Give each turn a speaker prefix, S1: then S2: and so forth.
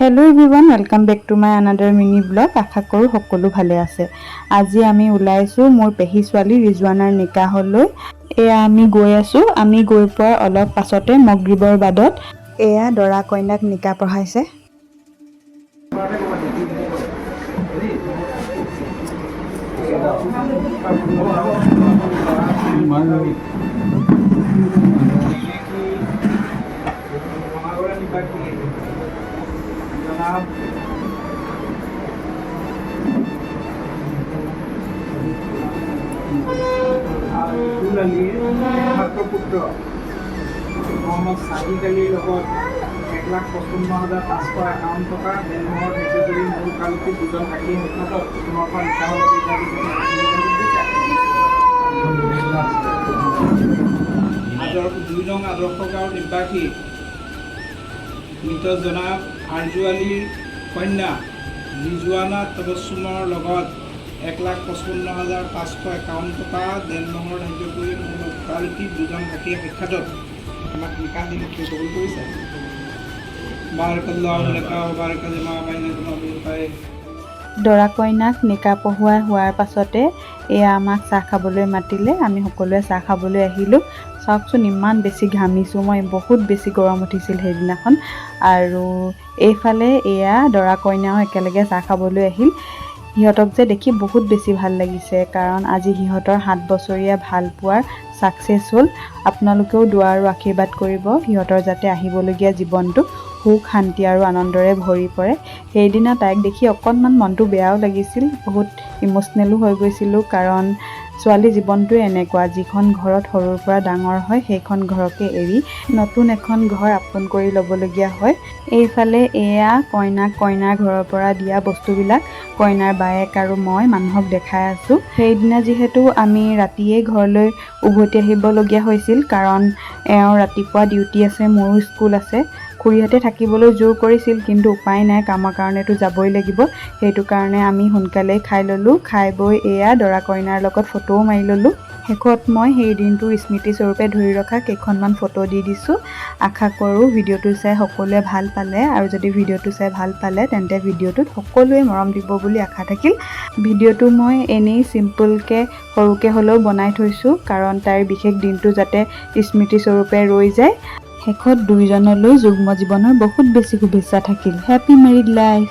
S1: Hello everyone welcome back to my another mini blog. आशा करूँ सकलो भाले आछे। আজি আমি ওলাইছো মোৰ পেহী ছোৱালী ৰিজৱানাৰ নিকাহলৈ। এয়া আমি গৈ আছো। আমি গৈ পোৱাৰ অলপ পাছতে মগৰিবৰ বাদত এয়া দৰা কইনাক নিকা পঢ়াইছে।
S2: পুত্ৰ মোহাম্মদ সাদিক আলীৰ লগত 1,55,551 টকা দেনমহৰ হেতু কৰি মূল কালটি দুজন সাক্ষী মুখ্যতঃ সমৰ্পণ দুই নং আদৰ্শ গাঁৱৰ নিবাসী মৃত জনাব আৰজু আলীৰ কন্যা ৰিজৱানা তবছুমৰ লগত 1,55,551 টকা দেনমহৰ ধাৰ্য কৰি মূল কালটি দুজন সাক্ষীয়ে সাক্ষাতত আমাক নিকাহ দিনত কবুল কৰিছে। বাৰাকাল্লাহু লাকা ওয়া বাৰাকা লিমা বাইনাকুমা বিল খাইৰ।
S1: দৰা কইনাক নিকা পঢ়োৱা হোৱাৰ পাছতে এয়া আমাক চাহ খাবলৈ মাতিলে। আমি সকলোৱে চাহ খাবলৈ আহিলোঁ। চাওকচোন ইমান বেছি ঘামিছোঁ মই, বহুত বেছি গৰম উঠিছিল সেইদিনাখন। আৰু এইফালে এয়া দৰা কইনাও একেলগে চাহ খাবলৈ আহিল। সিহঁতক যে দেখি বহুত বেছি ভাল লাগিছে, কাৰণ আজি সিহঁতৰ 7 বছৰীয়া ভাল পোৱাৰ ছাকচেছ হ'ল। আপোনালোকেও দোৱা আৰু আশীৰ্বাদ কৰিব সিহঁতৰ যাতে আহিবলগীয়া জীৱনটো সুখ শান্তি আৰু আনন্দৰে ভৰি পৰে। সেইদিনা তাইক দেখি অকণমান মনটো বেয়াও লাগিছিল, বহুত ইম'চনেলো হৈ গৈছিলোঁ, কাৰণ ছোৱালী জীৱনটোৱে এনেকুৱা, যিখন ঘৰত সৰুৰ পৰা ডাঙৰ হয় সেইখন ঘৰকে এৰি নতুন এখন ঘৰ আপোন কৰি ল'বলগীয়া হয়। এইফালে এয়া কইনাক কইনাৰ ঘৰৰ পৰা দিয়া বস্তুবিলাক কইনাৰ বায়েক আৰু মই মানুহক দেখাই আছোঁ। সেইদিনা যিহেতু আমি ৰাতিয়ে ঘৰলৈ উভতি আহিবলগীয়া হৈছিল, কাৰণ এওঁৰ ৰাতিপুৱা ডিউটি আছে, মোৰো স্কুল আছে। খুৰীহঁতে থাকিবলৈ জোৰ কৰিছিল, কিন্তু উপায় নাই, কামৰ কাৰণেতো যাবই লাগিব। সেইটো কাৰণে আমি সোনকালেই খাই ল'লোঁ। খাই বৈ এয়া দৰা কইনাৰ লগত ফটোও মাৰি ল'লোঁ। শেষত মই সেই দিনটোৰ স্মৃতিস্বৰূপে ধৰি ৰখা কেইখনমান ফটো দি দিছোঁ। আশা কৰোঁ ভিডিঅ'টো চাই সকলোৱে ভাল পালে, আৰু যদি ভিডিঅ'টো চাই ভাল পালে তেন্তে ভিডিঅ'টোত সকলোৱে মৰম দিব বুলি আশা থাকিল। ভিডিঅ'টো মই এনেই চিম্পলকৈ সৰুকৈ হ'লেও বনাই থৈছোঁ, কাৰণ তাইৰ বিশেষ দিনটো যাতে স্মৃতিস্বৰূপে ৰৈ যায়। শেষত দুয়োজনলৈ যুগ্ম জীৱনৰ বহুত বেছি শুভেচ্ছা থাকিল। Happy married life.